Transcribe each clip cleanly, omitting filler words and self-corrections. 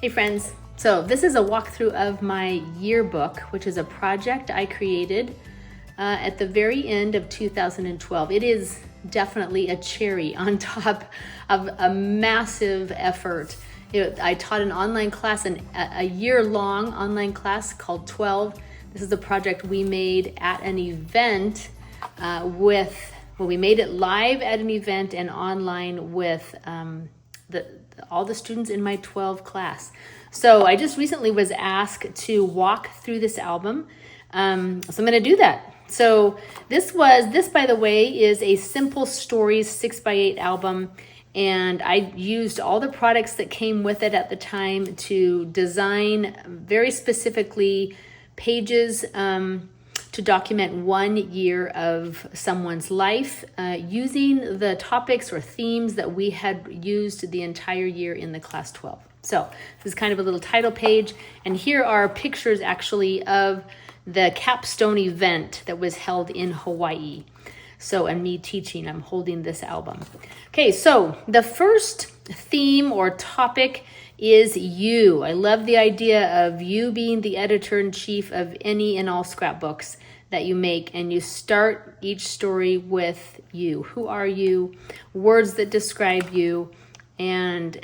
Hey friends, so this is a walkthrough of my yearbook, which is a project I created at the very end of 2012. It is definitely a cherry on top of a massive effort. I taught an online class, a year-long online class called 12. This is a project we made at an event we made it live at an event and online with all the students in my 12 class. So I just recently was asked to walk through this album. So I'm going to do that. So this, by the way, is a Simple Stories 6x8 album. And I used all the products that came with it at the time to design very specifically pages to document 1 year of someone's life using the topics or themes that we had used the entire year in the class 12. So this is kind of a little title page. And here are pictures actually of the capstone event that was held in Hawaii. So, and me teaching, I'm holding this album. Okay, so the first theme or topic is you. I love the idea of you being the editor-in-chief of any and all scrapbooks that you make, and you start each story with you. Who are you? Words that describe you. And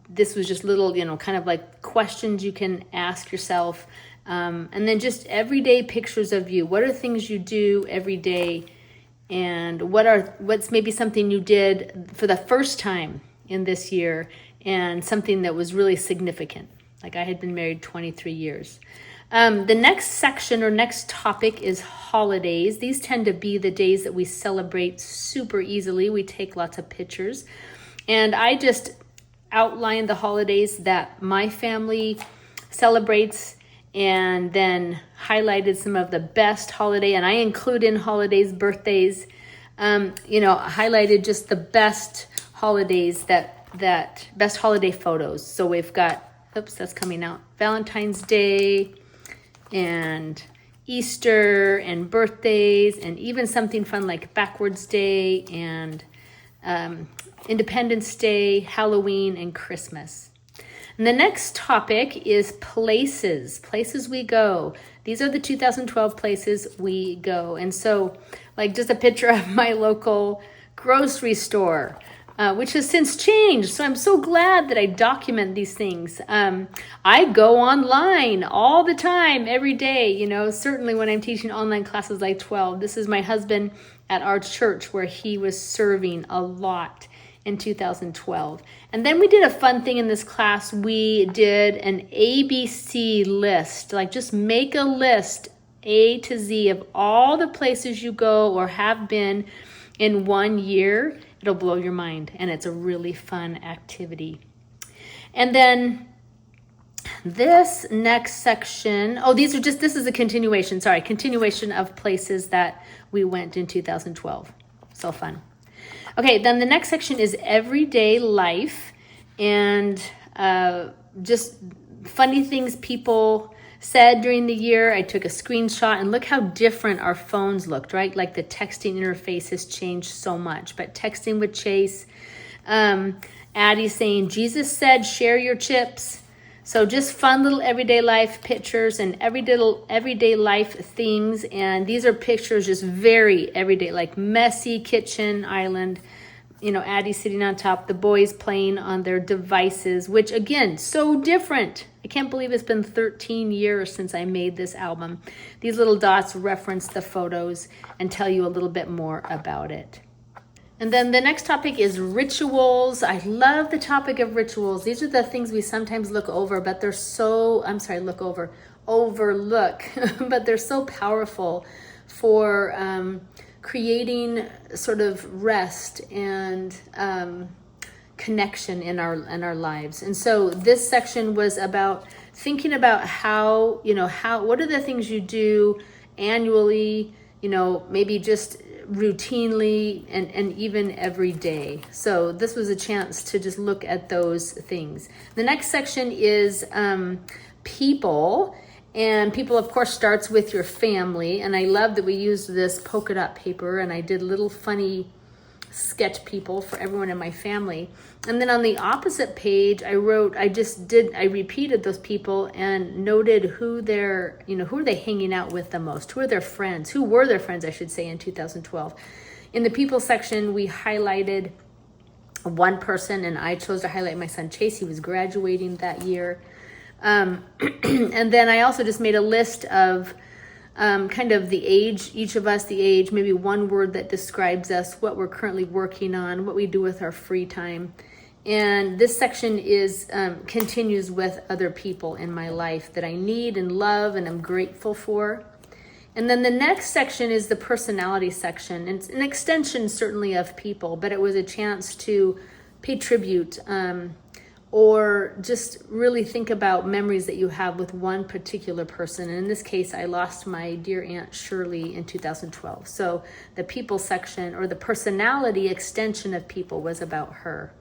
this was just little, kind of like questions you can ask yourself. And then just everyday pictures of you. What are things you do every day? And what's maybe something you did for the first time in this year and something that was really significant. Like I had been married 23 years. The next section or next topic is holidays. These tend to be the days that we celebrate super easily. We take lots of pictures. And I just outlined the holidays that my family celebrates and then highlighted some of the best holiday, and I include in holidays, birthdays, highlighted just the best holidays that best holiday photos. So we've got, that's coming out, Valentine's Day and Easter and birthdays and even something fun like Backwards Day and Independence Day, Halloween, and Christmas. And the next topic is places we go. These are the 2012 places we go. And so like just a picture of my local grocery store, which has since changed. So I'm so glad that I document these things. I go online all the time, every day, certainly when I'm teaching online classes like 12. This is my husband at our church where he was serving a lot in 2012. And then we did a fun thing in this class. We did an ABC list, like just make a list A to Z of all the places you go or have been in 1 year. It'll blow your mind, and it's a really fun activity. And then this next section, this is a continuation of places that we went in 2012. So fun. Okay, then the next section is everyday life and just funny things people said during the year. I took a screenshot and look how different our phones looked, right? Like the texting interface has changed so much. But texting with Chase, Addie saying, Jesus said, share your chips. So just fun little everyday life pictures and everyday life things. And these are pictures just very everyday, like messy kitchen island, Addie sitting on top, the boys playing on their devices, which again, so different. I can't believe it's been 13 years since I made this album. These little dots reference the photos and tell you a little bit more about it. And then the next topic is rituals. I love the topic of rituals. These are the things we sometimes look over, but they're overlook, but they're so powerful for creating sort of rest and connection in our lives. And so this section was about thinking about what are the things you do annually, maybe just routinely and even every day. So this was a chance to just look at those things. The next section is people. And people, of course, starts with your family. And I love that we used this polka dot paper and I did little funny sketch people for everyone in my family. And then on the opposite page, I repeated those people and noted who are they hanging out with the most? Who are their friends? Who were their friends, I should say, in 2012. In the people section, we highlighted one person, and I chose to highlight my son Chase. He was graduating that year. And then I also just made a list of kind of the age, each of us, the age, maybe one word that describes us, what we're currently working on, what we do with our free time. And this section continues with other people in my life that I need and love and I'm grateful for. And then the next section is the personality section. It's an extension certainly of people, but it was a chance to pay tribute or just really think about memories that you have with one particular person. And in this case, I lost my dear Aunt Shirley in 2012. So the people section, or the personality extension of people, was about her.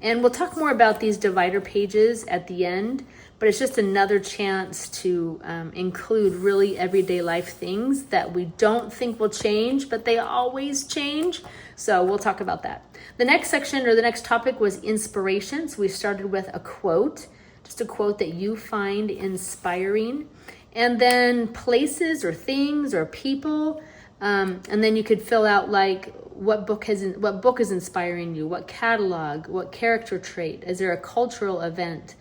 And we'll talk more about these divider pages at the end, but it's just another chance to include really everyday life things that we don't think will change, but they always change. So we'll talk about that. The next section, or the next topic, was inspiration. So we started with a quote, just a quote that you find inspiring. And then places or things or people. And then you could fill out like what book is inspiring you, what catalog, what character trait, is there a cultural event,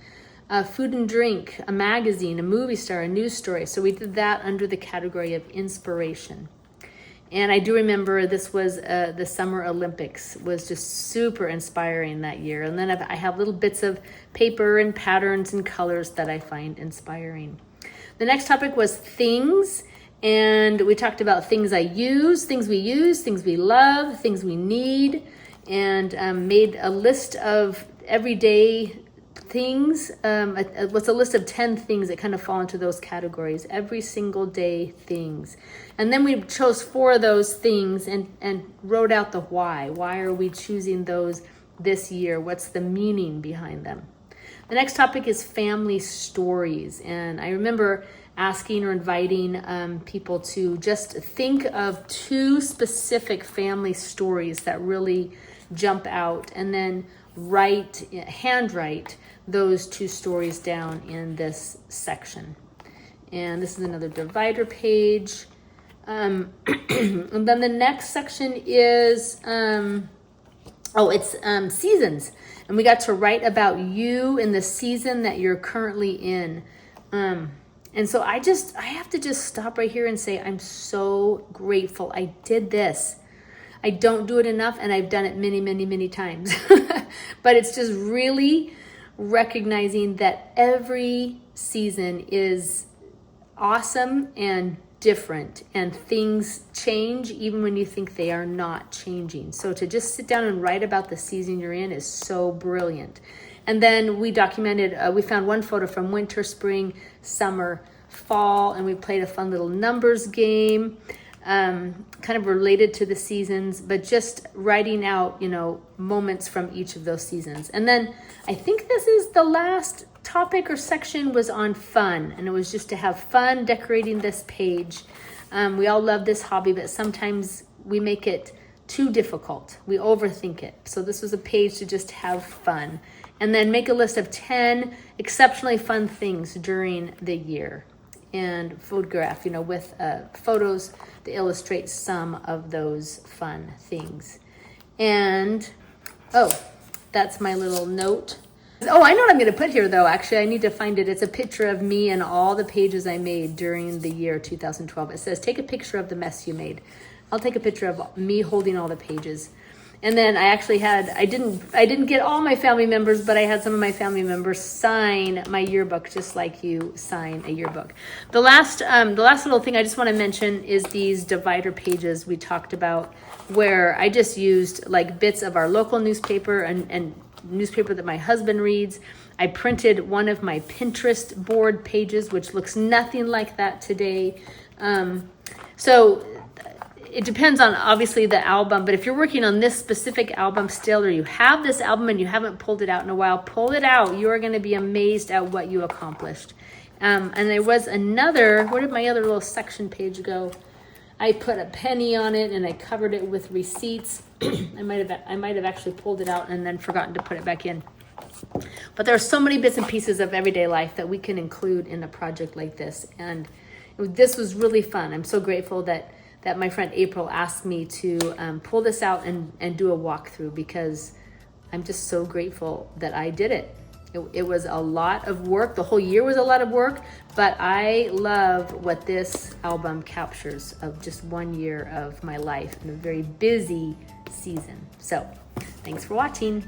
food and drink, a magazine, a movie star, a news story. So we did that under the category of inspiration. And I do remember this was the Summer Olympics was just super inspiring that year. And then I have little bits of paper and patterns and colors that I find inspiring. The next topic was things. And we talked about things I use, things we love, things we need, and made a list of everyday things. What's a list of 10 things that kind of fall into those categories, every single day things. And then we chose 4 of those things and wrote out the why. Why are we choosing those this year? What's the meaning behind them? The next topic is family stories. And I remember asking or inviting people to just think of 2 specific family stories that really jump out, and then handwrite those 2 stories down in this section. And this is another divider page. And then the next section is seasons. And we got to write about you in the season that you're currently in. And so I have to just stop right here and say, I'm so grateful I did this. I don't do it enough, and I've done it many, many, many times. But it's just really recognizing that every season is awesome and different, and things change even when you think they are not changing. So to just sit down and write about the season you're in is so brilliant. And then we documented, we found one photo from winter, spring, summer, fall, and we played a fun little numbers game, kind of related to the seasons, but just writing out, moments from each of those seasons. And then I think this is the last topic or section was on fun, and it was just to have fun decorating this page. We all love this hobby, but sometimes we make it too difficult. We overthink it. So this was a page to just have fun. And then make a list of 10 exceptionally fun things during the year. And photograph, with photos to illustrate some of those fun things. And, that's my little note. Oh, I know what I'm going to put here, though. Actually, I need to find it. It's a picture of me and all the pages I made during the year 2012. It says, take a picture of the mess you made. I'll take a picture of me holding all the pages. And then I actually I didn't get all my family members, but I had some of my family members sign my yearbook, just like you sign a yearbook. The last little thing I just want to mention is these divider pages we talked about, where I just used like bits of our local newspaper and newspaper that my husband reads. I printed one of my Pinterest board pages, which looks nothing like that today. So it depends on obviously the album, but if you're working on this specific album still, or you have this album and you haven't pulled it out in a while, pull it out. You are going to be amazed at what you accomplished. And there was another, where did my other little section page go? I put a penny on it and I covered it with receipts. I might have actually pulled it out and then forgotten to put it back in. But there are so many bits and pieces of everyday life that we can include in a project like this. And this was really fun. I'm so grateful that my friend April asked me to pull this out and do a walkthrough, because I'm just so grateful that I did it. It was a lot of work. The whole year was a lot of work, but I love what this album captures of just 1 year of my life in a very busy season. So thanks for watching.